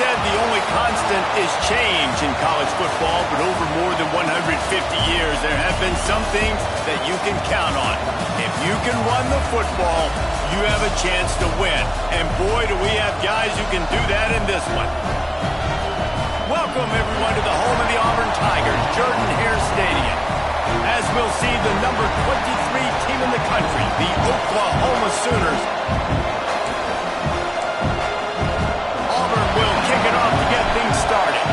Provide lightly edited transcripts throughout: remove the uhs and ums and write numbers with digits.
said the only constant is change in college football, but over more than 150 years, there have been some things that you can count on. If you can run the football, you have a chance to win. And boy, do we have guys who can do that in this one. Welcome, everyone, to the home of the Auburn Tigers, Jordan-Hare Stadium. As we'll see, the number 23 team in the country, the Oklahoma Sooners. Auburn will kick it off to get things started.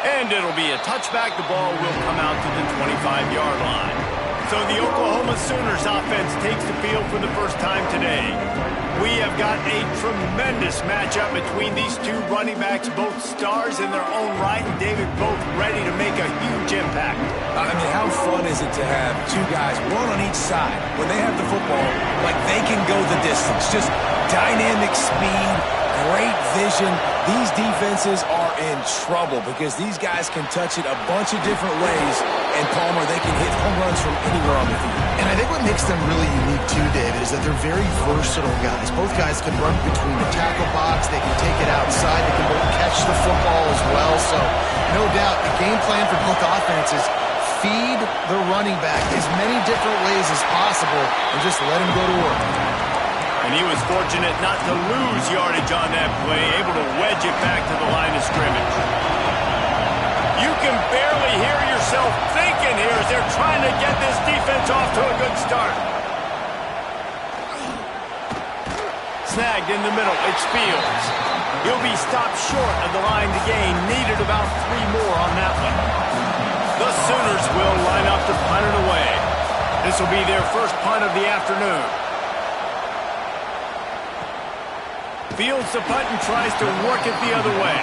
And it'll be a touchback. The ball will come out to the 25-yard line. So the Oklahoma Sooners offense takes the field for the first time today. We have got a tremendous matchup between these two running backs, both stars in their own right, and David, both ready to make a huge impact. I mean, how fun is it to have two guys, one on each side, when they have the football, like they can go the distance. Just dynamic speed, great vision. These defenses are in trouble because these guys can touch it a bunch of different ways, and Palmer, they can hit home runs from anywhere on the field. And I think what makes them really unique too, David, is that they're very versatile guys. Both guys can run between the tackle box, they can take it outside, they can both catch the football as well. So, no doubt, the game plan for both offenses, feed the running back as many different ways as possible and just let him go to work. And he was fortunate not to lose yardage on that play, able to wedge it back to the line of scrimmage. You can barely hear yourself thinking here as they're trying to get this defense off to a good start. Snagged in the middle, it's Fields. He'll be stopped short of the line to gain. Needed about 3 more on that one. The Sooners will line up to punt it away. This will be their first punt of the afternoon. Fields the punt and tries to work it the other way.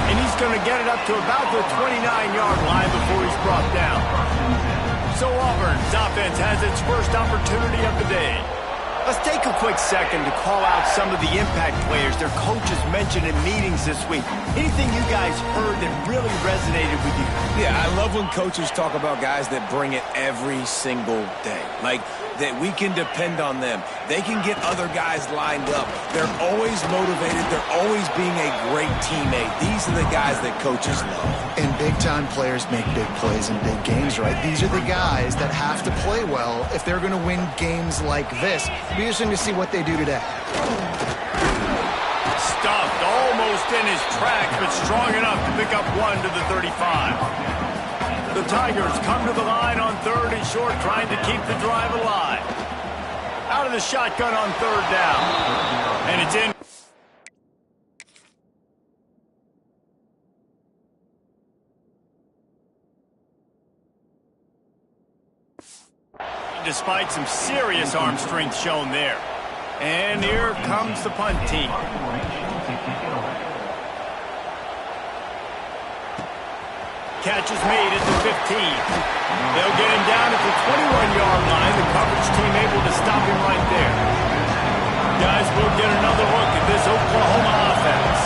And he's going to get it up to about the 29-yard line before he's brought down. So Auburn's offense has its first opportunity of the day. Let's take a quick second to call out some of the impact players their coaches mentioned in meetings this week. Anything you guys heard that really resonated with you? Yeah, I love when coaches talk about guys that bring it every single day. Like, that we can depend on them. They can get other guys lined up. They're always motivated. They're always being a great teammate. These are the guys that coaches love. And big-time players make big plays in big games, right? These are the guys that have to play well if they're going to win games like this. It'll be interesting to see what they do today. Stuffed almost in his tracks, but strong enough to pick up 1 to the 35. The Tigers come to the line on 3rd and short, trying to keep the drive alive. Out of the shotgun on 3rd down. And it's in. Despite some serious arm strength shown there. And here comes the punt team. Catch is made at the 15. They'll get him down at the 21-yard line. The coverage team able to stop him right there. Guys, we'll get another look at this Oklahoma offense.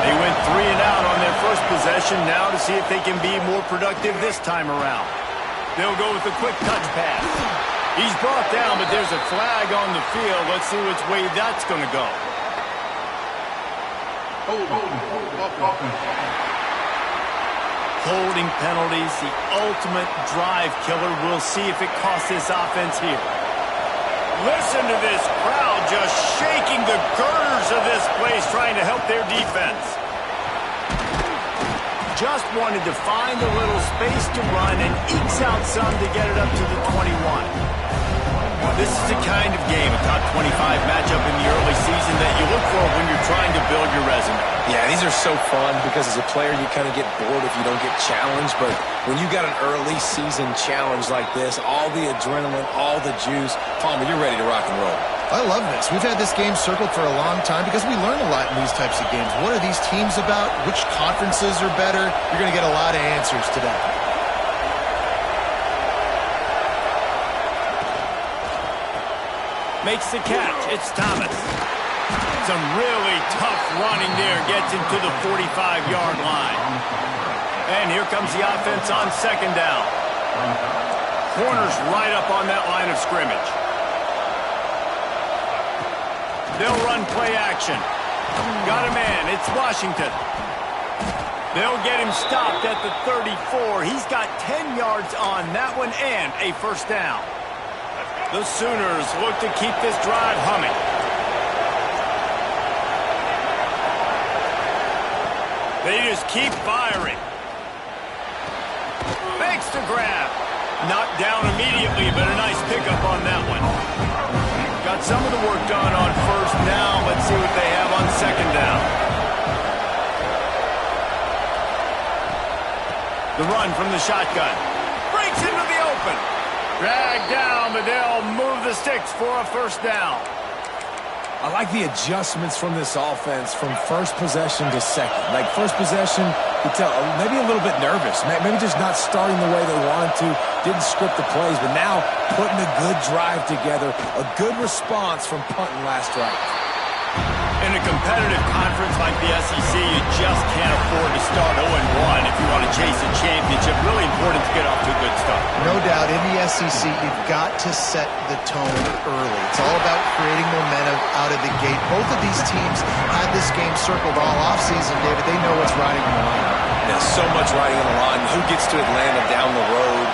They went 3 and out on their first possession. Now to see if they can be more productive this time around. They'll go with a quick touch pass. He's brought down, but there's a flag on the field. Let's see which way that's going to go. Holding penalties, the ultimate drive killer. We'll see if it costs this offense here. Listen to this crowd just shaking the girders of this place, trying to help their defense. Just wanted to find a little space to run and ekes out some to get it up to the 21. This is the kind of game, a top 25 matchup in the early season, that you look for when you're trying to build your resume. Yeah, these are so fun because as a player, you kind of get bored if you don't get challenged. But when you got an early season challenge like this, all the adrenaline, all the juice, Palmer, you're ready to rock and roll. I love this. We've had this game circled for a long time because we learn a lot in these types of games. What are these teams about? Which conferences are better? You're going to get a lot of answers today. Makes the catch. It's Thomas. Some really tough running there. Gets him to the 45-yard line. And here comes the offense on 2nd down. Corners right up on that line of scrimmage. They'll run play action. Got a man. It's Washington. They'll get him stopped at the 34. He's got 10 yards on that one and a first down. The Sooners look to keep this drive humming. They just keep firing. Makes the grab. Knocked down immediately, but a nice pickup on that one. Got some of the work done on first down. Let's see what they have on second down. The run from the shotgun. Breaks into the open. Dragged down, but they'll move the sticks for a first down. I like the adjustments from this offense from first possession to second. Like first possession, you tell maybe a little bit nervous. Maybe just not starting the way they wanted to. Didn't script the plays, but now putting a good drive together. A good response from punting last drive. In a competitive conference like the SEC, you just can't afford to start 0-1 if you want to chase a championship. Really important to get off to a good start. No doubt, in the SEC, you've got to set the tone early. It's all about creating momentum out of the gate. Both of these teams had this game circled all offseason, David. They know what's riding on the line. There's so much riding on the line. Who gets to Atlanta down the road?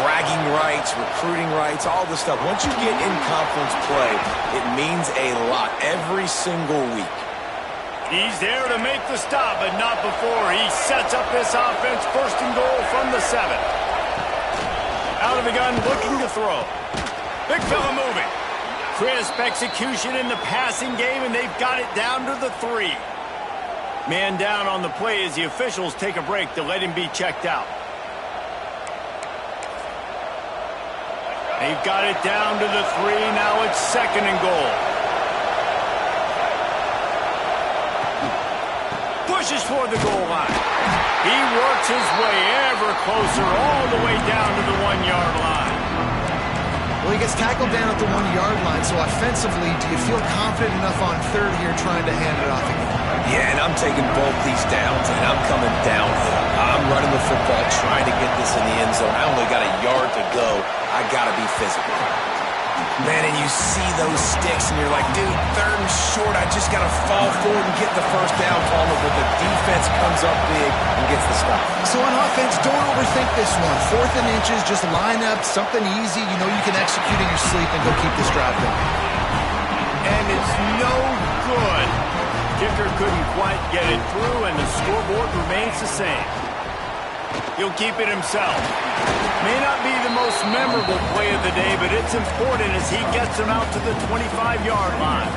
Bragging rights, recruiting rights, all this stuff. Once you get in conference play, it means a lot every single week. He's there to make the stop, but not before. He sets up this offense first and goal from the 7. Out of the gun, looking to throw. Big fella moving. Crisp execution in the passing game, and they've got it down to the 3. Man down on the play as the officials take a break to let him be checked out. They've got it down to the 3. Now it's second and goal. Pushes toward the goal line. He works his way ever closer all the way down to the 1-yard line. Well, he gets tackled down at the 1-yard line, so offensively, do you feel confident enough on third here trying to hand it off again? Yeah, and I'm taking both these downs, and I'm coming downhill. I'm running the football, trying to get this in the end zone. I only got a yard to go. I got to be physical. Man, and you see those sticks, and you're like, dude, third and short, I just got to fall forward and get the first down, Palmer, but the defense comes up big and gets the stop. So on offense, don't overthink this one. 4th and inches, just line up, something easy. You know you can execute in your sleep and go keep this drive going. And it's no good. Kicker couldn't quite get it through, and the scoreboard remains the same. He'll keep it himself. May not be the most memorable play of the day, but it's important as he gets him out to the 25-yard line.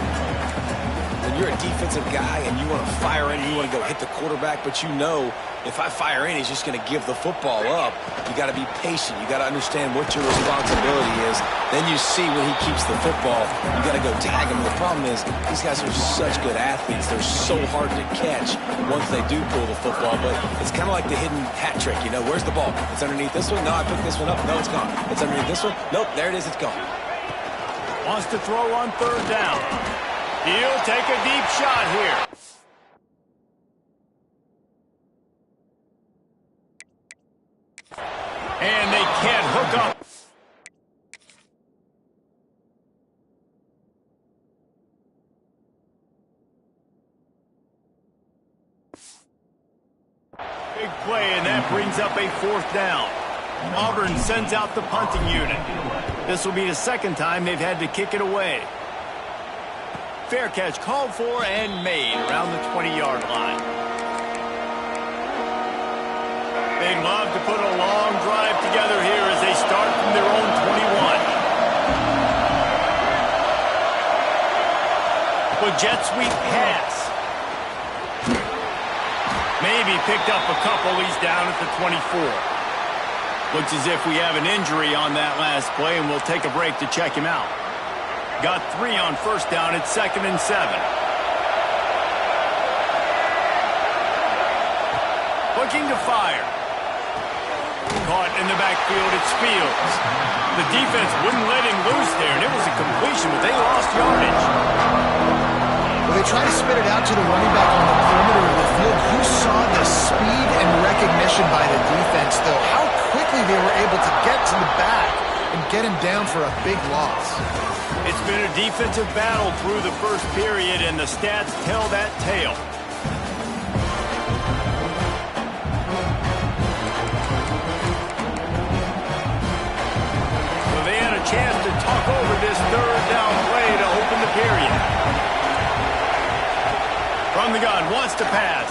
When you're a defensive guy and you want to fire in, you want to go hit the quarterback, but you know if I fire in, he's just going to give the football up. You got to be patient. You got to understand what your responsibility is. Then you see when he keeps the football, you got to go tag him. The problem is these guys are such good athletes. They're so hard to catch once they do pull the football, but it's kind of like the hidden hat trick. You know, where's the ball? It's underneath this one. No, I picked this one up. No, it's gone. It's underneath this one. Nope, there it is. It's gone. Wants to throw on third down. He'll take a deep shot here. And they can't hook up. Big play, and that brings up a 4th down. Auburn sends out the punting unit. This will be the second time they've had to kick it away. Fair catch called for and made around the 20-yard line. They'd love to put a long drive together here as they start from their own 21. But jet sweep pass. Maybe picked up a couple. He's down at the 24. Looks as if we have an injury on that last play, and we'll take a break to check him out. Got 3 on first down. It's 2nd and 7. Looking to fire. Caught in the backfield, it's Fields. The defense wouldn't let him loose there, and it was a completion, but they lost yardage. Well, they try to spit it out to the running back on the perimeter of the field. You saw the speed and recognition by the defense, though. How quickly they were able to get to the back and get him down for a big loss. It's been a defensive battle through the first period, and the stats tell that tale. So they had a chance to talk over this third down play to open the period. From the gun, wants to pass.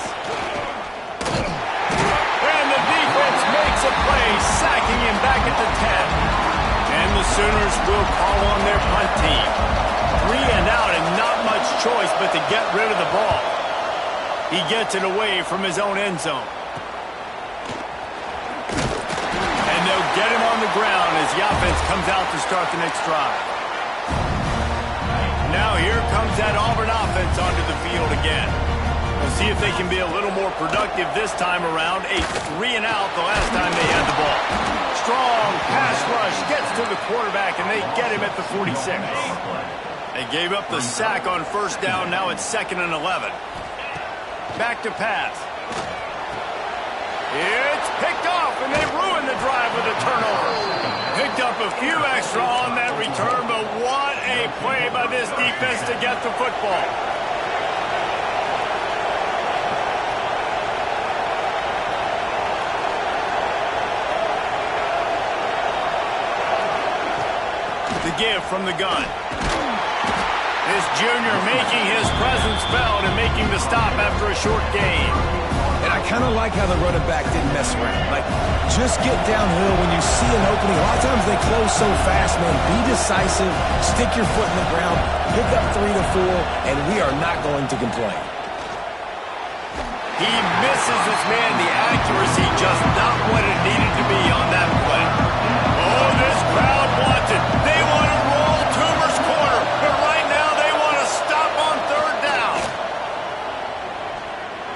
And the defense makes a play, sacking him back at the 10. And the Sooners will call on their punt team. 3 and out and not much choice but to get rid of the ball. He gets it away from his own end zone. And they'll get him on the ground as the offense comes out to start the next drive. Now here comes that Auburn offense onto the field again. We'll see if they can be a little more productive this time around. A 3 and out the last time they had the ball. Strong pass rush gets to the quarterback, and they get him at the 46. They gave up the sack on first down. Now it's 2nd and 11. Back to pass. It's picked off, and they ruined the drive with a turnover. Picked up a few extra on that return, but what a play by this defense to get the football. The give from the gun. This junior making his presence felt and making the stop after a short gain. And I kind of like how the running back didn't mess around. Like, just get downhill when you see an opening. A lot of times they close so fast, man. Be decisive, stick your foot in the ground, pick up 3 to 4, and we are not going to complain. He misses his man. The accuracy just not what it needed to be on that play. Oh, this crowd wants it. They want to roll Toomer's corner, but right now they want to stop on 3rd down.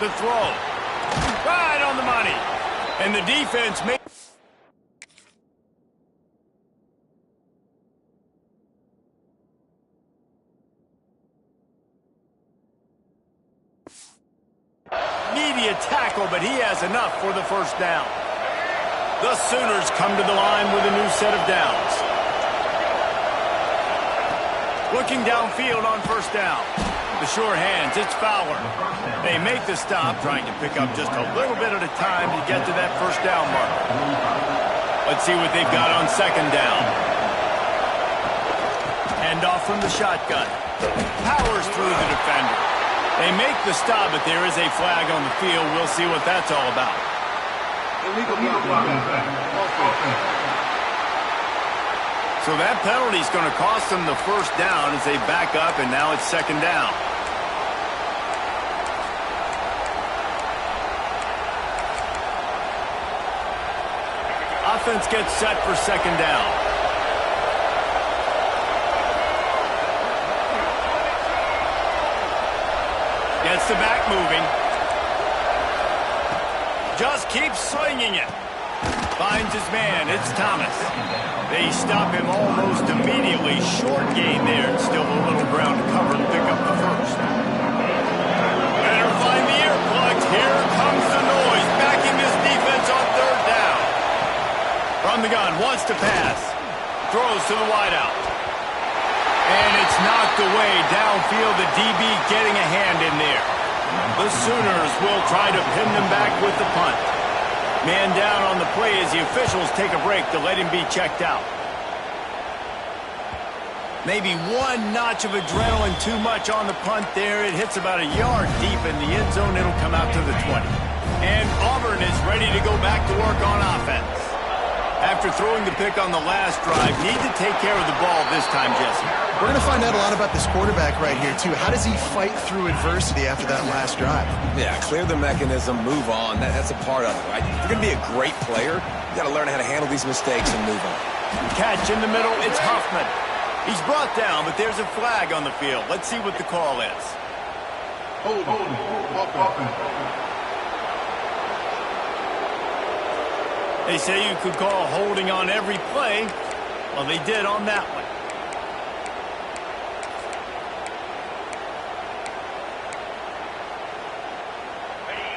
The throw. Right on the money. And the defense made... Immediate tackle, but he has enough for the first down. The Sooners come to the line with a new set of downs. Looking downfield on first down. The sure hands, it's Fowler. They make the stop, trying to pick up just a little bit at a time to get to that first down mark. Let's see what they've got on 2nd down. Hand off from the shotgun. Powers through the defender. They make the stop, but there is a flag on the field. We'll see what that's all about. So that penalty is going to cost them the first down as they back up, and now it's 2nd down. Offense gets set for 2nd down. Gets the back moving. Just keeps swinging it. Finds his man. It's Thomas. They stop him almost immediately. Short gain there. Still a little ground to cover to pick up the first. Better find the earplugs. Here comes the noise. Backing this defense on 3rd down. From the gun. Wants to pass. Throws to the wideout. And it's knocked away downfield. The DB getting a hand in there. The Sooners will try to pin them back with the punt. Man down on the play as the officials take a break to let him be checked out. Maybe one notch of adrenaline too much on the punt there. It hits about a yard deep in the end zone. It'll come out to the 20. And Auburn is ready to go back to work on offense. After throwing the pick on the last drive, need to take care of the ball this time, Jesse. We're going to find out a lot about this quarterback right here, too. How does he fight through adversity after that last drive? Yeah, clear the mechanism, move on. That's a part of it, right? If you're going to be a great player, you got to learn how to handle these mistakes and move on. Catch in the middle, it's Huffman. He's brought down, but there's a flag on the field. Let's see what the call is. Hold on. They say you could call holding on every play. Well, they did on that one.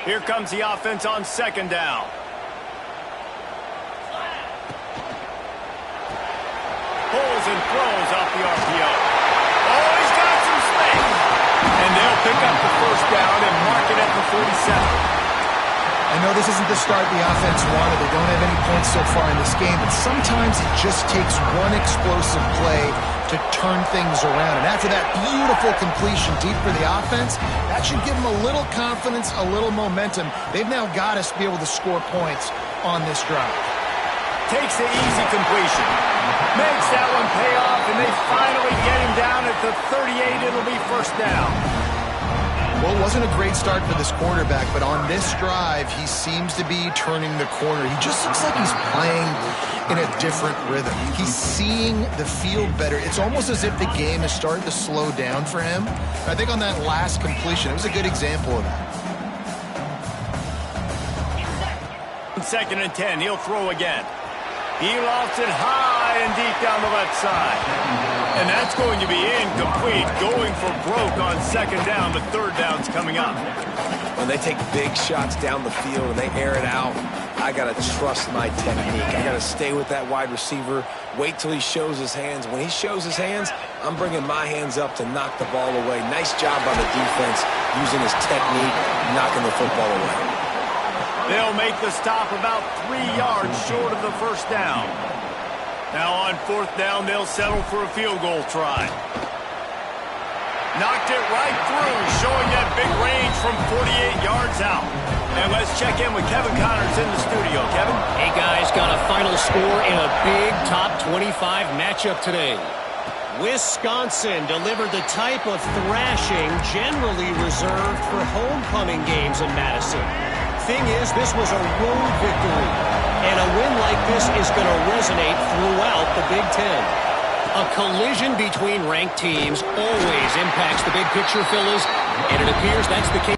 Here comes the offense on 2nd down. Pulls and throws off the RPO. pick up the first down and mark it at the 47. I know this isn't the start the offense wanted. They don't have any points so far in this game, but sometimes it just takes one explosive play to turn things around. And after that beautiful completion deep for the offense, that should give them a little confidence, a little momentum. They've now got us to be able to score points on this drive. Takes the easy completion. Makes that one pay off, and they finally get him down at the 38. It'll be first down. Well, it wasn't a great start for this quarterback, but on this drive, he seems to be turning the corner. He just looks like he's playing in a different rhythm. He's seeing the field better. It's almost as if the game is starting to slow down for him. I think on that last completion, it was a good example of that. 2nd and 10, he'll throw again. He lofts it high and deep down the left side. And that's going to be incomplete, going for broke on 2nd down, but 3rd down's coming up. When they take big shots down the field and they air it out, I got to trust my technique. I got to stay with that wide receiver, wait till he shows his hands. When he shows his hands, I'm bringing my hands up to knock the ball away. Nice job by the defense using his technique, knocking the football away. They'll make the stop about 3 yards short of the first down. Now on 4th down, they'll settle for a field goal try. Knocked it right through, showing that big range from 48 yards out. And let's check in with Kevin Connors in the studio. Kevin? Hey, guys, got a final score in a big top 25 matchup today. Wisconsin delivered the type of thrashing generally reserved for homecoming games in Madison. Thing is, this was a road victory, and a win like this is going to resonate throughout the Big Ten. A collision between ranked teams always impacts the big picture, fellas, and it appears that's the case.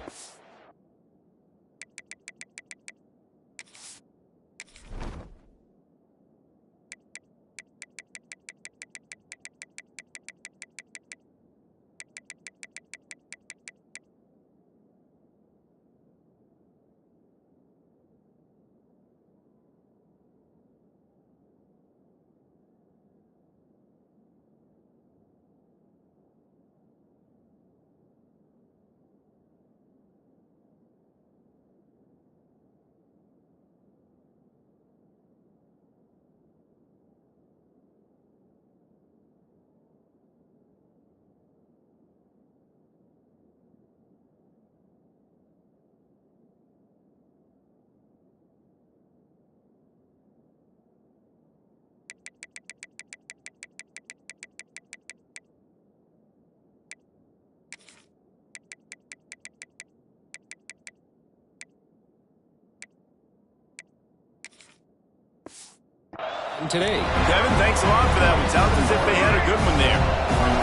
Today. Kevin, thanks a lot for that one. Sounds as if they had a good one there.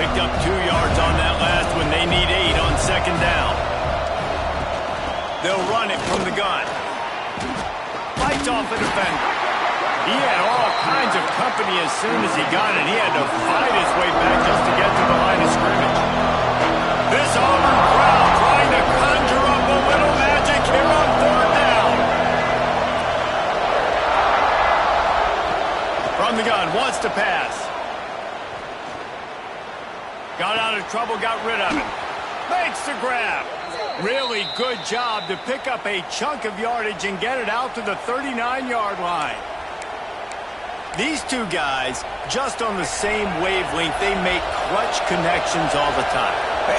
Picked up 2 yards on that last one. They need 8 on 2nd down. They'll run it from the gun. Lights off the defender. He had all kinds of company as soon as he got it. He had to fight his way back just to get to the line of scrimmage. This Auburn crowd trying to conjure up a little magic here on 3rd down. From the gun, wants to pass. Got out of trouble, got rid of it. Makes the grab. Really good job to pick up a chunk of yardage and get it out to the 39-yard line. These two guys, just on the same wavelength, they make clutch connections all the time.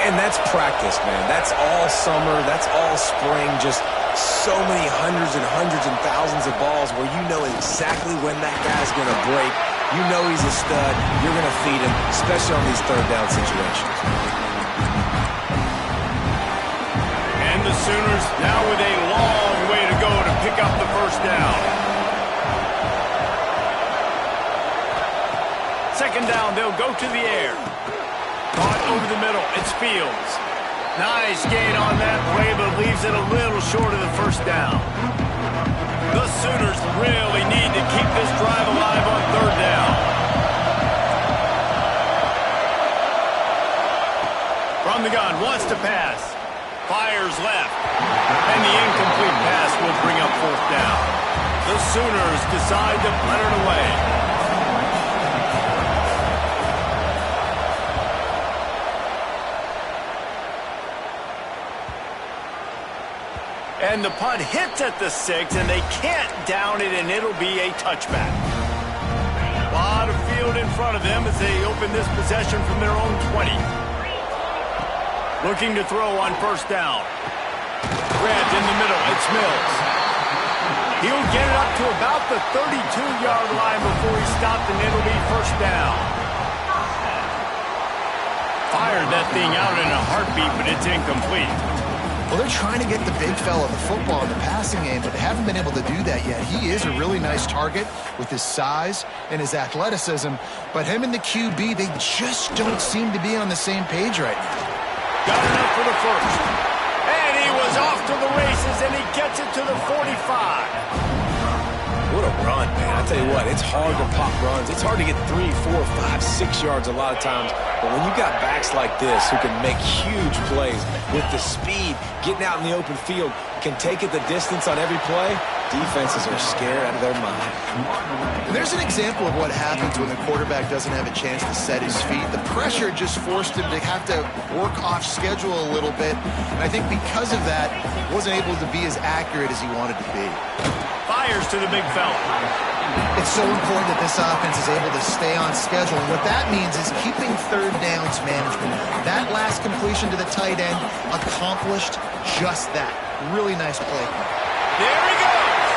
And that's practice, man. That's all summer. That's all spring. Just so many hundreds and thousands of balls where you know exactly when that guy's going to break. You know he's a stud. You're going to feed him, especially on these 3rd down situations. And the Sooners now with a long way to go to pick up the first down. 2nd down, they'll go to the air. Caught over the middle, it's Fields. Nice gain on that play, but leaves it a little short of the first down. The Sooners really need to keep this drive alive on 3rd down. From the gun, wants to pass. Fires left. And the incomplete pass will bring up 4th down. The Sooners decide to punt it away. And the punt hits at the 6, and they can't down it, and it'll be a touchback. A lot of field in front of them as they open this possession from their own 20. Looking to throw on first down. Grabbed in the middle. It's Mills. He'll get it up to about the 32-yard line before he's stopped, and it'll be first down. Fired that thing out in a heartbeat, but it's incomplete. Well, they're trying to get the big fella the football in the passing game, but they haven't been able to do that yet. He is a really nice target with his size and his athleticism, but him and the QB, they just don't seem to be on the same page right now. Got enough for the first. And he was off to the races, and he gets it to the 45. What a run, man. I tell you what, it's hard to pop runs. It's hard to get 3, 4, 5, 6 yards a lot of times. But when you got backs like this who can make huge plays with the speed, getting out in the open field, can take it the distance on every play, defenses are scared out of their mind. And there's an example of what happens when the quarterback doesn't have a chance to set his feet. The pressure just forced him to have to work off schedule a little bit. And I think because of that, wasn't able to be as accurate as he wanted to be. Fires to the big fella. It's so important that this offense is able to stay on schedule. And what that means is keeping third downs management. That last completion to the tight end accomplished just that. Really nice play. There he goes.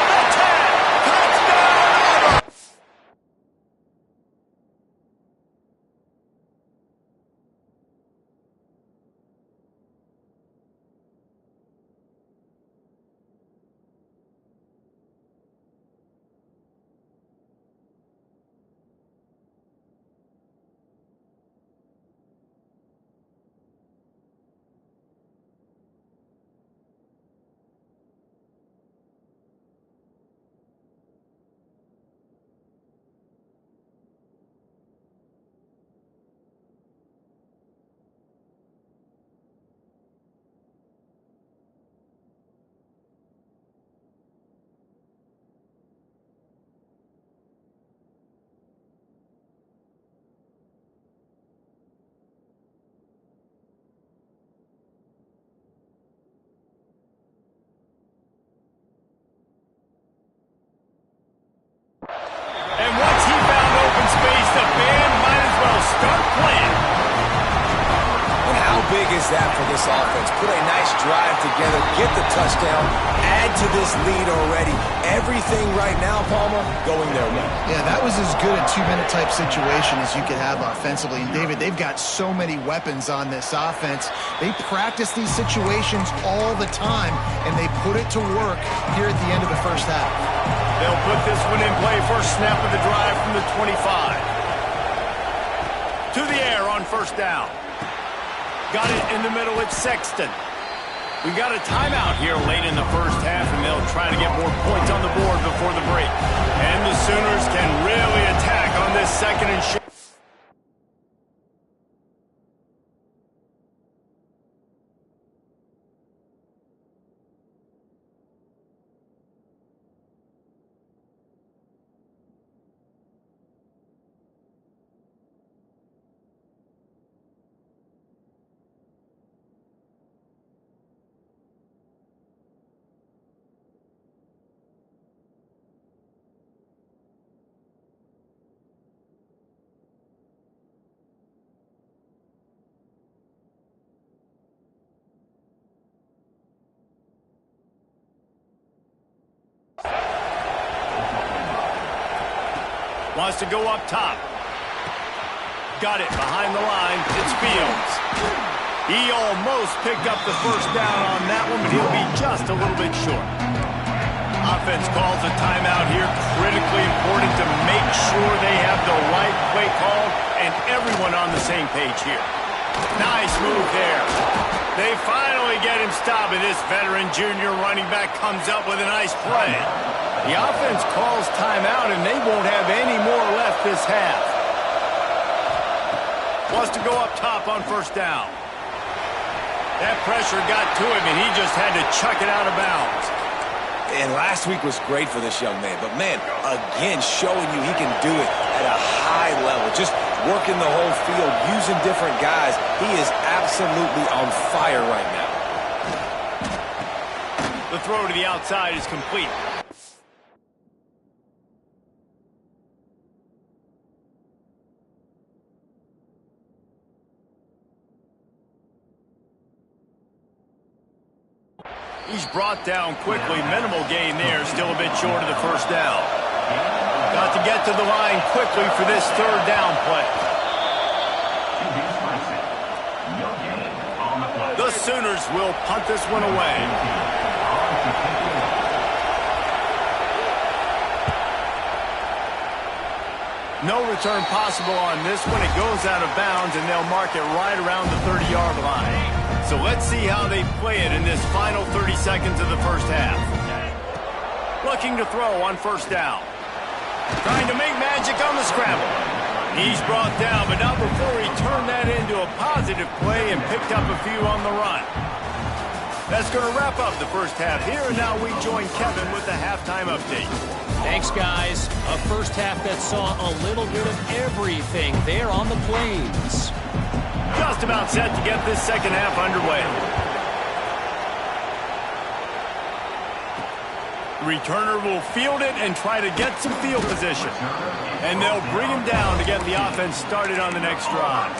The 10. Touchdown. And once he found open space, the band might as well start playing. And how big is that for this offense? Put a nice drive together, get the touchdown, add to this lead already. Everything right now, Palmer, going their way. Yeah, that was as good a two-minute type situation as you could have offensively. And, David, they've got so many weapons on this offense. They practice these situations all the time, and they put it to work here at the end of the first half. They'll put this one in play. First snap of the drive from the 25. To the air on first down. Got it in the middle. It's Sexton. We got a timeout here late in the first half, and they'll try to get more points on the board before the break. And the Sooners can really attack on this second and short. Wants to go up top. Got it behind the line. It's Fields. He almost picked up the first down on that one, but he'll be just a little bit short. Offense calls a timeout here. Critically important to make sure they have the right play called and everyone on the same page here. Nice move there. They finally get him stopped, and this veteran junior running back comes up with a nice play. The offense calls timeout, and they won't have any more left this half. Wants to go up top on first down. That pressure got to him, and he just had to chuck it out of bounds. And last week was great for this young man. But, man, again, showing you he can do it at a high level. Just working the whole field, using different guys. He is absolutely on fire right now. throw to the outside is complete. He's brought down quickly. Minimal gain there. Still a bit short of the first down. Got to get to the line quickly for this third down play. The Sooners will punt this one away. No return possible on this one. It goes out of bounds, and they'll mark it right around the 30-yard line. So let's see how they play it in this final 30 seconds of the first half. Looking to throw on first down. Trying to make magic on the scramble. He's brought down, but not before he turned that into a positive play and picked up a few on the run. That's going to wrap up the first half here, and now we join Kevin with the halftime update. Thanks, guys. A first half that saw a little bit of everything there on the Plains. Just about set to get this second half underway. Returner will field it and try to get some field position. And they'll bring him down to get the offense started on the next drive.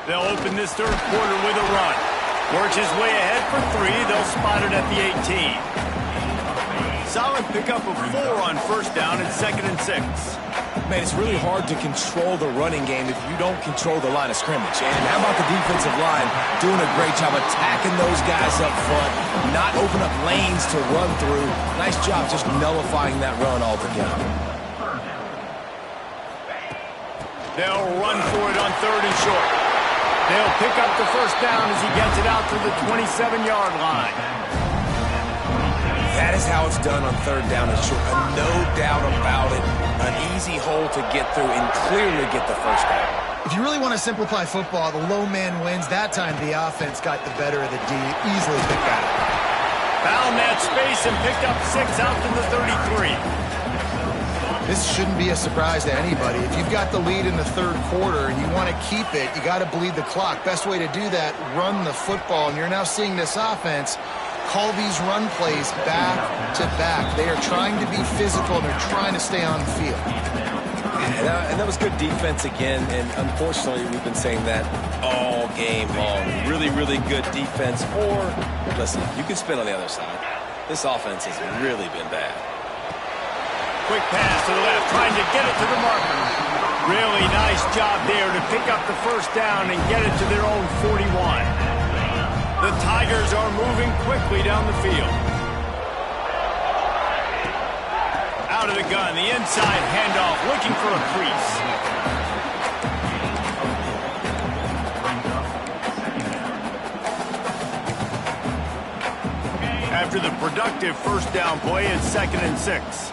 They'll open this third quarter with a run. Works his way ahead for 3. They'll spot it at the 18. Solid pickup of 4 on first down and 2nd and 6. Man, it's really hard to control the running game if you don't control the line of scrimmage. And how about the defensive line doing a great job attacking those guys up front, not open up lanes to run through. Nice job just nullifying that run altogether. They'll run for it on 3rd and short. They'll pick up the first down as he gets it out to the 27-yard line. That is how it's done on 3rd down and short. No doubt about it. An easy hole to get through and clearly get the first down. If you really want to simplify football, the low man wins. That time the offense got the better of the D. Easily picked out. Found that space and picked up 6 out to the 33. This shouldn't be a surprise to anybody. If you've got the lead in the third quarter and you want to keep it, you got to bleed the clock. Best way to do that, run the football. And you're now seeing this offense call these run plays back to back. They are trying to be physical, and they're trying to stay on the field. And that was good defense again, and unfortunately we've been saying that all game long. Really, really good defense. Or, listen, you can spin on the other side. This offense has really been bad. Quick pass to the left, trying to get it to the marker. Really nice job there to pick up the first down and get it to their own 41. The Tigers are moving quickly down the field. Out of the gun, the inside handoff, looking for a crease. After the productive first down play, it's 2nd and 6.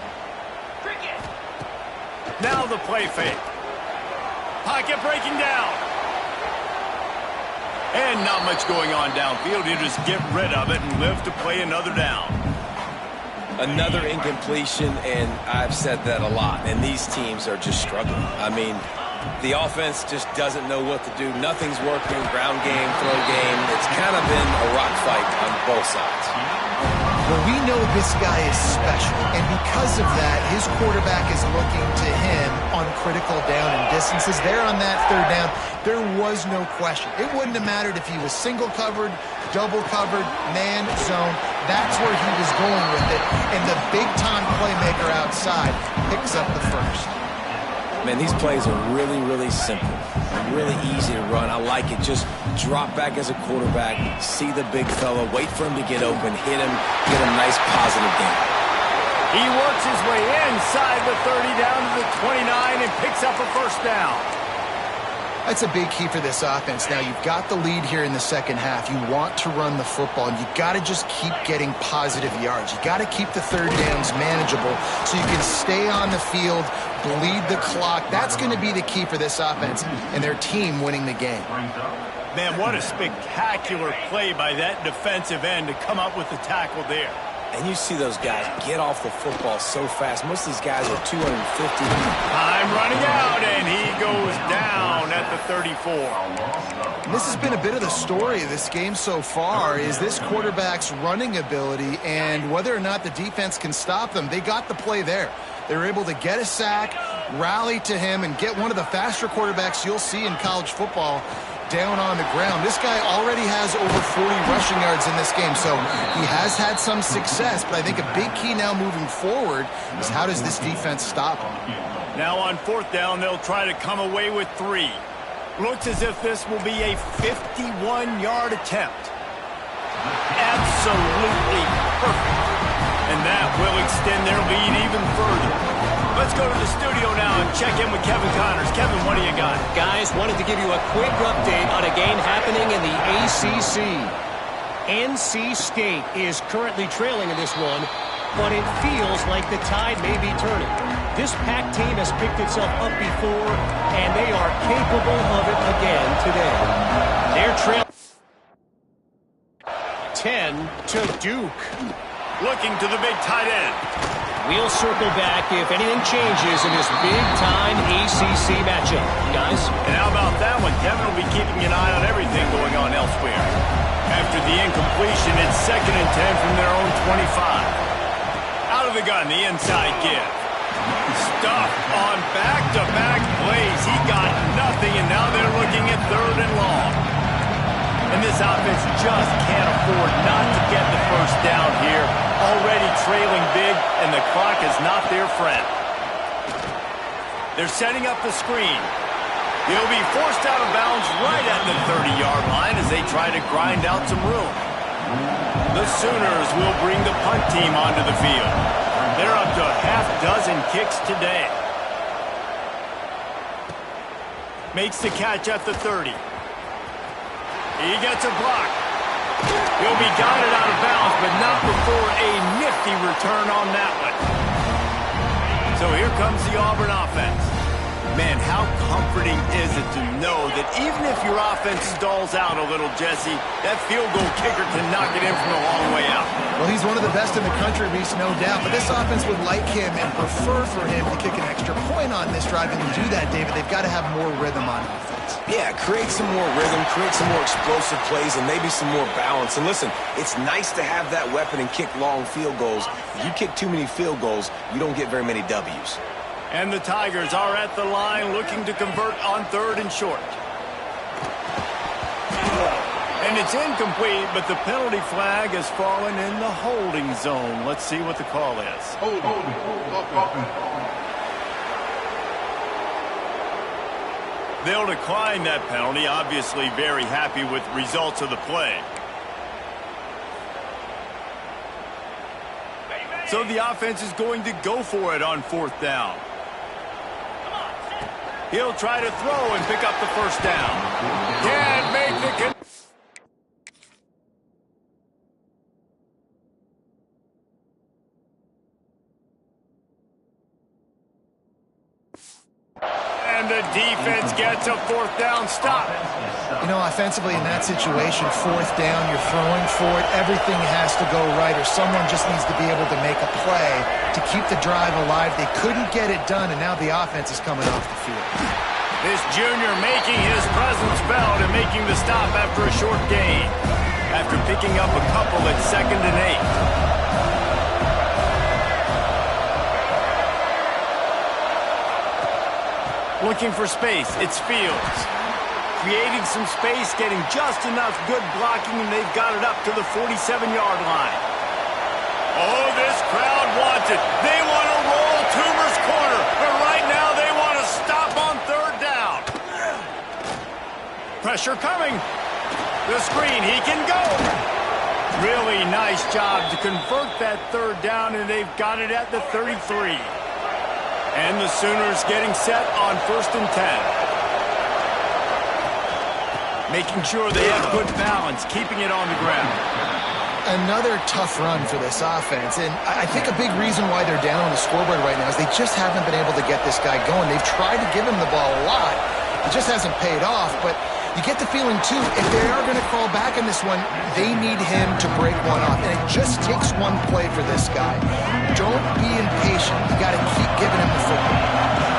Now the play fake. Pocket breaking down. And not much going on downfield. You just get rid of it and live to play another down. Another incompletion, and I've said that a lot, and these teams are just struggling. I mean, the offense just doesn't know what to do. Nothing's working. Ground game, throw game. It's kind of been a rock fight on both sides. Well, we know this guy is special, and because of that, his quarterback is looking to him on critical down and distances. There on that third down, there was no question. It wouldn't have mattered if he was single covered, double covered, man, zone. That's where he was going with it, and the big-time playmaker outside picks up the first. Man, these plays are really, really simple. Really easy to run. I like it. Just drop back as a quarterback, see the big fella, wait for him to get open, hit him, get a nice positive game. He works his way inside the 30 down to the 29 and picks up a first down. That's a big key for this offense. Now, you've got the lead here in the second half. You want to run the football, and you got to just keep getting positive yards. You got to keep the third downs manageable so you can stay on the field, bleed the clock. That's going to be the key for this offense and their team winning the game. Man, what a spectacular play by that defensive end to come up with the tackle there. And you see those guys get off the football so fast. Most of these guys are 250. Time running out, and he goes down at the 34. And this has been a bit of the story of this game so far, is this quarterback's running ability and whether or not the defense can stop them. They got the play there. They were able to get a sack, rally to him, and get one of the faster quarterbacks you'll see in college football down on the ground. This guy already has over 40 rushing yards in this game, so he has had some success, but I think a big key now moving forward is how does this defense stop him? Now on 4th down, they'll try to come away with 3. Looks as if this will be a 51-yard attempt. Absolutely perfect. And that will extend their lead even further. Let's go to the studio now and check in with Kevin Connors. Kevin, what do you got? Guys, wanted to give you a quick update on a game happening in the ACC. NC State is currently trailing in this one, but it feels like the tide may be turning. This Pac team has picked itself up before, and they are capable of it again today. They're trailing 10 to Duke. Looking to the big tight end. We'll circle back if anything changes in this big-time ACC matchup. Guys? And how about that one? Kevin will be keeping an eye on everything going on elsewhere. After the incompletion, it's 2nd and 10 from their own 25. Out of the gun, the inside give. Stuffed on back-to-back plays. He got nothing, and now they're looking at 3rd and long. And this offense just can't afford not to get the first down here. Already trailing big, and the clock is not their friend. They're setting up the screen. He'll be forced out of bounds right at the 30-yard line as they try to grind out some room. The Sooners will bring the punt team onto the field. They're up to half-dozen kicks today. Makes the catch at the 30. He gets a block. He'll be guided out of bounds, but not before a nifty return on that one. So here comes the Auburn offense. Man, how comforting is it to know that even if your offense stalls out a little, Jesse, that field goal kicker can knock it in from a long way out. Well, he's one of the best in the country, Reese, no doubt. But this offense would like him and prefer for him to kick an extra point on this drive. And to do that, David, they've got to have more rhythm on offense. Yeah, create some more rhythm, create some more explosive plays, and maybe some more balance. And listen, it's nice to have that weapon and kick long field goals. If you kick too many field goals, you don't get very many W's. And the Tigers are at the line looking to convert on 3rd and short. And it's incomplete, but the penalty flag has fallen in the holding zone. Let's see what the call is. They'll decline that penalty, obviously very happy with the results of the play. So the offense is going to go for it on 4th down. He'll try to throw and pick up the first down. Can't make the and the defense gets a 4th down stop. You know, offensively in that situation, 4th down, you're throwing for it. Everything has to go right, or someone just needs to be able to make a play to keep the drive alive. They couldn't get it done, and now the offense is coming off the field. This junior making his presence felt and making the stop after a short gain. After picking up a couple at 2nd and 8. Looking for space, it's Fields. Creating some space, getting just enough good blocking, and they've got it up to the 47-yard line. Oh, this crowd wants it. They want to roll Toomer's corner, but right now they want to stop on 3rd down. Pressure coming. The screen, he can go. Really nice job to convert that 3rd down, and they've got it at the 33. And the Sooners getting set on 1st and 10. Making sure they have good balance, keeping it on the ground. Another tough run for this offense, and I think a big reason why they're down on the scoreboard right now is they just haven't been able to get this guy going. They've tried to give him the ball a lot. It just hasn't paid off, but You get the feeling, too, if they are going to crawl back in this one, they need him to break one off. And it just takes one play for this guy. Don't be impatient. You got to keep giving him the football.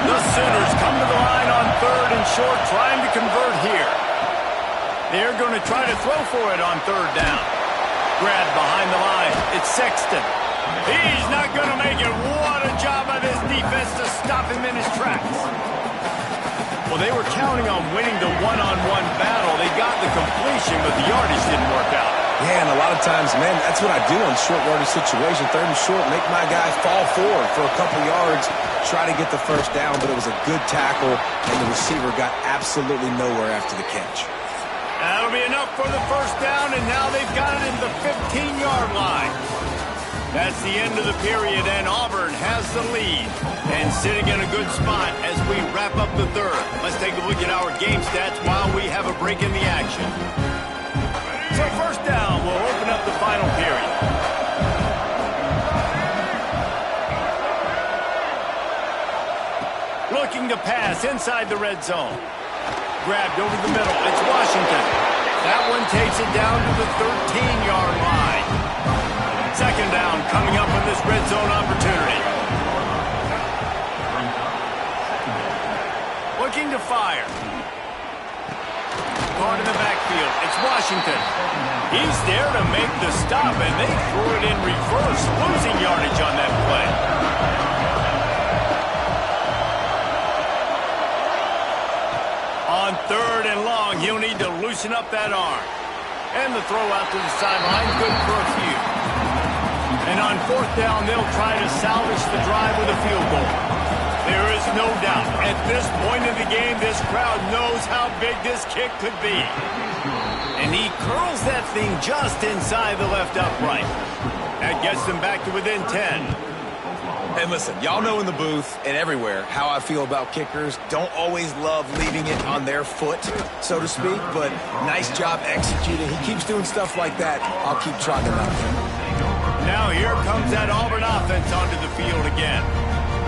The Sooners come to the line on 3rd and short, trying to convert here. They're going to try to throw for it on 3rd down. Grab behind the line. It's Sexton. He's not going to make it. What a job by this defense to stop him in his tracks. Well, they were counting on winning the one-on-one battle. They got the completion, but the yardage didn't work out. Yeah, and a lot of times, man, that's what I do on short yardage situation. 3rd and short, make my guy fall forward for a couple yards, try to get the first down, but it was a good tackle, and the receiver got absolutely nowhere after the catch. That'll be enough for the first down, and now they've got it at the 15-yard line. That's the end of the period, and Auburn has the lead and sitting in a good spot as we wrap up the 3rd. Let's take a look at our game stats while we have a break in the action. So first down, we'll open up the final period. Looking to pass inside the red zone. Grabbed over the middle. It's Washington. That one takes it down to the 13-yard line. 2nd down coming up on this red zone opportunity. Looking to fire. Caught in the backfield. It's Washington. He's there to make the stop, and they threw it in reverse, losing yardage on that play. On 3rd and long, he'll need to loosen up that arm. And the throw out to the sideline, good for a few. And on 4th down, they'll try to salvage the drive with a field goal. There is no doubt, at this point in the game, this crowd knows how big this kick could be. And he curls that thing just inside the left upright. That gets them back to within 10. And listen, y'all know in the booth and everywhere how I feel about kickers. Don't always love leaving it on their foot, so to speak, but nice job executing. He keeps doing stuff like that. I'll keep trotting him out there. Now here comes that Auburn offense onto the field again.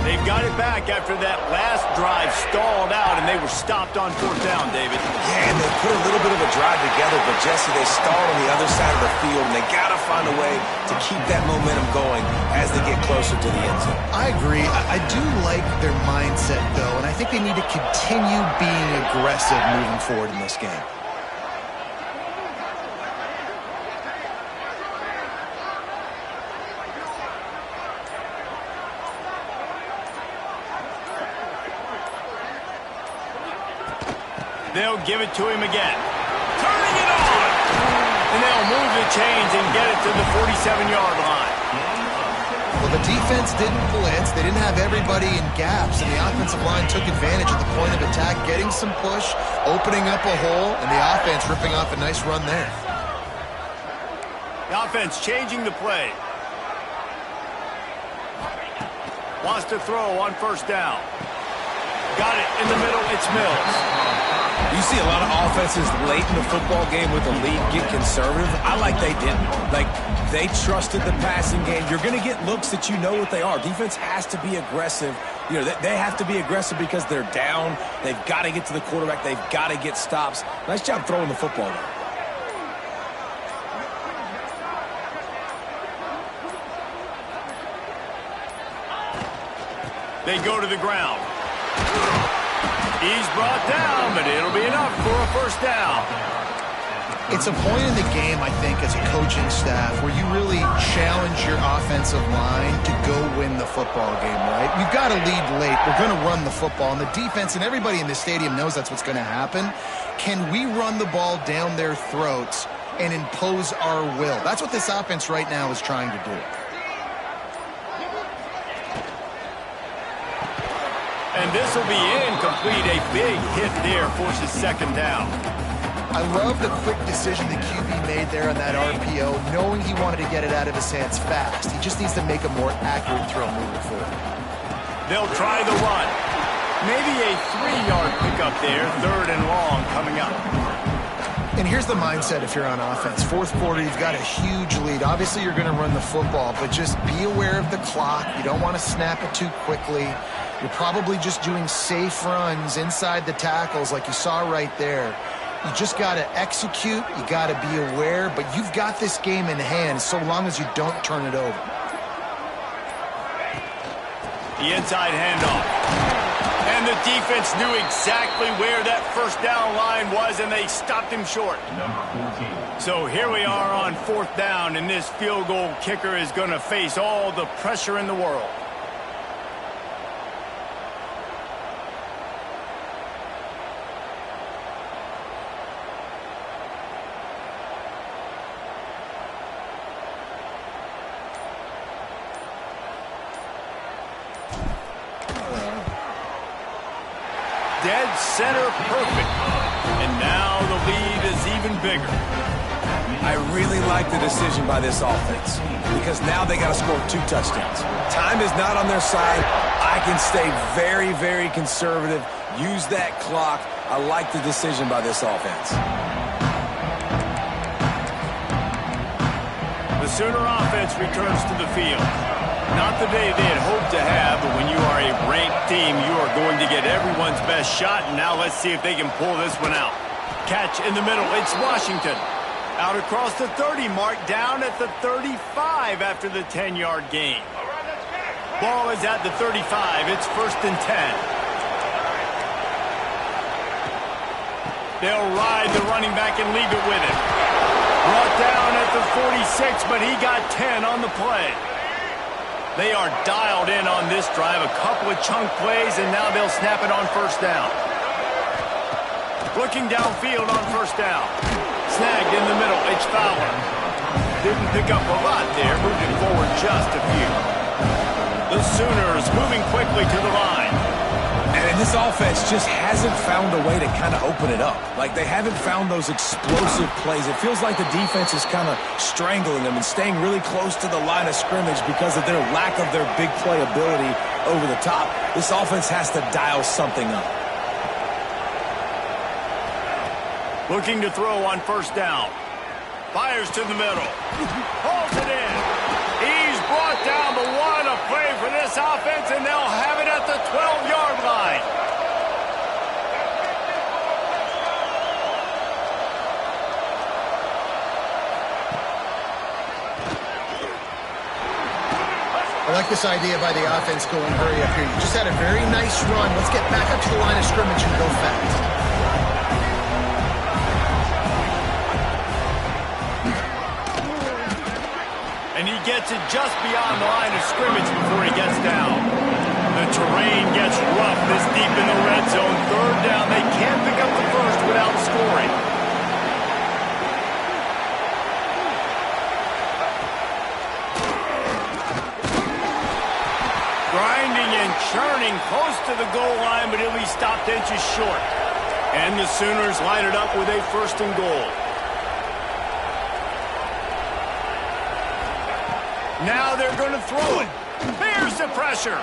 They've got it back after that last drive stalled out, and they were stopped on 4th down, David. Yeah, and they put a little bit of a drive together, but Jesse, they stalled on the other side of the field, and they got to find a way to keep that momentum going as they get closer to the end zone. I agree. I do like their mindset, though, and I think they need to continue being aggressive moving forward in this game. They'll give it to him again. Turning it on! And they'll move the chains and get it to the 47-yard line. Well, the defense didn't blitz. They didn't have everybody in gaps, and the offensive line took advantage of the point of attack, getting some push, opening up a hole, and the offense ripping off a nice run there. The offense changing the play. Wants to throw on 1st down. Got it in the middle. It's Mills. You see a lot of offenses late in the football game with the lead get conservative. I like they didn't. Like, they trusted the passing game. You're going to get looks that you know what they are. Defense has to be aggressive. You know, they have to be aggressive because they're down. They've got to get to the quarterback. They've got to get stops. Nice job throwing the football. They go to the ground. He's brought down, but it'll be enough for a 1st down. It's a point in the game, I think, as a coaching staff where you really challenge your offensive line to go win the football game, right? We've got to lead late. We're going to run the football, and the defense and everybody in the stadium knows that's what's going to happen. Can we run the ball down their throats and impose our will? That's what this offense right now is trying to do. And this will be incomplete. A big hit there forces 2nd down. I love the quick decision the QB made there on that RPO, knowing he wanted to get it out of his hands fast. He just needs to make a more accurate throw moving forward. They'll try the run. Maybe a 3-yard pickup there. 3rd and long coming up. And here's the mindset if you're on offense. 4th quarter, you've got a huge lead. Obviously, you're going to run the football, but just be aware of the clock. You don't want to snap it too quickly. You're probably just doing safe runs inside the tackles like you saw right there. You just got to execute. You got to be aware. But you've got this game in hand so long as you don't turn it over. The inside handoff. And the defense knew exactly where that first down line was, and they stopped him short. So here we are on 4th down, and this field goal kicker is going to face all the pressure in the world. Dead center perfect. And now the lead is even bigger. I really like the decision by this offense because now they got to score 2 touchdowns. Time is not on their side. I can stay very, very conservative. Use that clock. I like the decision by this offense. The Sooner offense returns to the field. Not the day they had hoped to have, but when you are a ranked team, you are going to get everyone's best shot, and now let's see if they can pull this one out. Catch in the middle, it's Washington. Out across the 30 mark, down at the 35 after the 10-yard gain. Ball is at the 35, it's 1st and 10. They'll ride the running back and leave it with him. Brought down at the 46, but he got 10 on the play. They are dialed in on this drive, a couple of chunk plays, and now they'll snap it on 1st down. Looking downfield on 1st down. Snagged in the middle, it's Fowler. Didn't pick up a lot there, moving forward just a few. The Sooners moving quickly to the line. And this offense just hasn't found a way to kind of open it up. Like, they haven't found those explosive plays. It feels like the defense is kind of strangling them and staying really close to the line of scrimmage because of their lack of their big play ability over the top. This offense has to dial something up. Looking to throw on 1st down. Fires to the middle. Holds it in. He's brought down, but what a play for this offense, and they'll have it at the 12-yard line. I like this idea by the offense going hurry up here. You just had a very nice run. Let's get back up to the line of scrimmage and go fast. And he gets it just beyond the line of scrimmage before he gets down. The terrain gets rough this deep in the red zone. 3rd down, they can't pick up the first without scoring. Grinding and churning close to the goal line, but he'll be stopped inches short. And the Sooners line it up with a 1st and goal. Now they're going to throw it. Here's the pressure.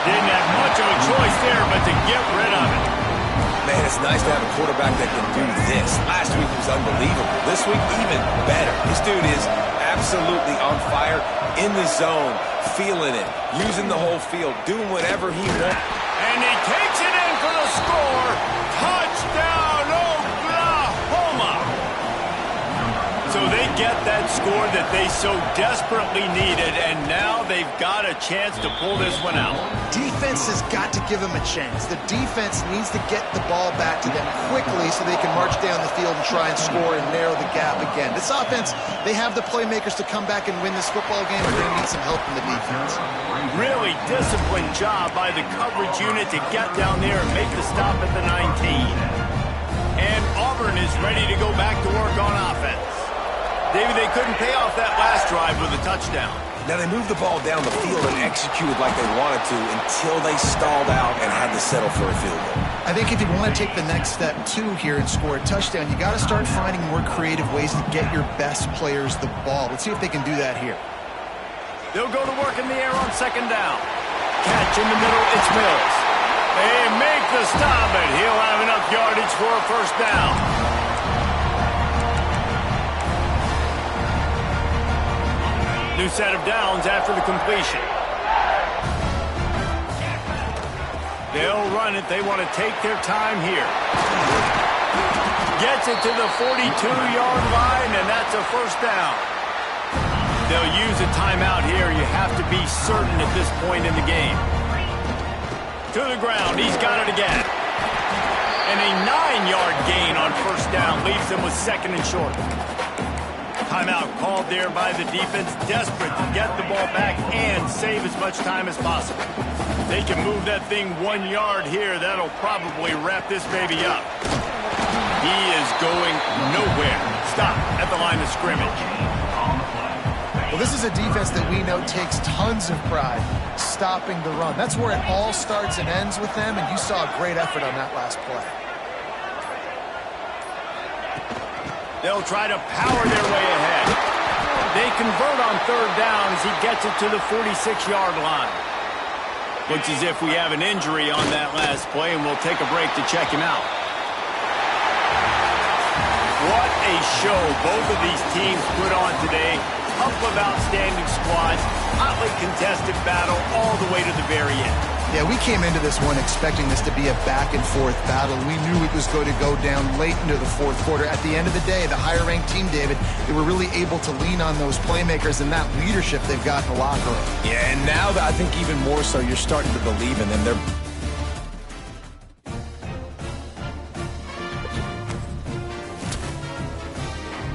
Didn't have much of a choice there, but to get rid of it. Man, it's nice to have a quarterback that can do this. Last week was unbelievable. This week, even better. This dude is absolutely on fire, in the zone, feeling it, using the whole field, doing whatever he wants. And he takes it in for the score. Touchdown, Oklahoma. So they get that score that they so desperately needed, and now they've got a chance to pull this one out. Defense has got to give them a chance. The defense needs to get the ball back to them quickly so they can march down the field and try and score and narrow the gap again. This offense, they have the playmakers to come back and win this football game, but they need some help from the defense. Really disciplined job by the coverage unit to get down there and make the stop at the 19. And Auburn is ready to go back to work on offense. David, they couldn't pay off that last drive with a touchdown. Now, they moved the ball down the field and executed like they wanted to until they stalled out and had to settle for a field goal. I think if you want to take the next step, too, here and score a touchdown, you got to start finding more creative ways to get your best players the ball. Let's see if they can do that here. They'll go to work in the air on 2nd down. Catch in the middle, it's Mills. They make the stop, and he'll have enough yardage for a 1st down. New set of downs after the completion. They'll run it. They want to take their time here. Gets it to the 42-yard line, and that's a first down. They'll use a timeout here. You have to be certain at this point in the game. To the ground. He's got it again. And a 9-yard gain on first down leaves them with second and short. Timeout called there by the defense, desperate to get the ball back and save as much time as possible. They can move that thing 1 yard here. That'll probably wrap this baby up. He is going nowhere. Stop at the line of scrimmage. Well, this is a defense that we know takes tons of pride stopping the run. That's where it all starts and ends with them, and you saw a great effort on that last play. They'll try to power their way ahead. They convert on third down as he gets it to the 46-yard line. Looks as if we have an injury on that last play, and we'll take a break to check him out. What a show both of these teams put on today. Couple of outstanding squads, hotly contested battle all the way to the very end. Yeah, we came into this one expecting this to be a back-and-forth battle. We knew it was going to go down late into the fourth quarter. At the end of the day, the higher-ranked team, David, they were really able to lean on those playmakers and that leadership they've got in the locker room. Yeah, and now I think even more so, you're starting to believe in them. They're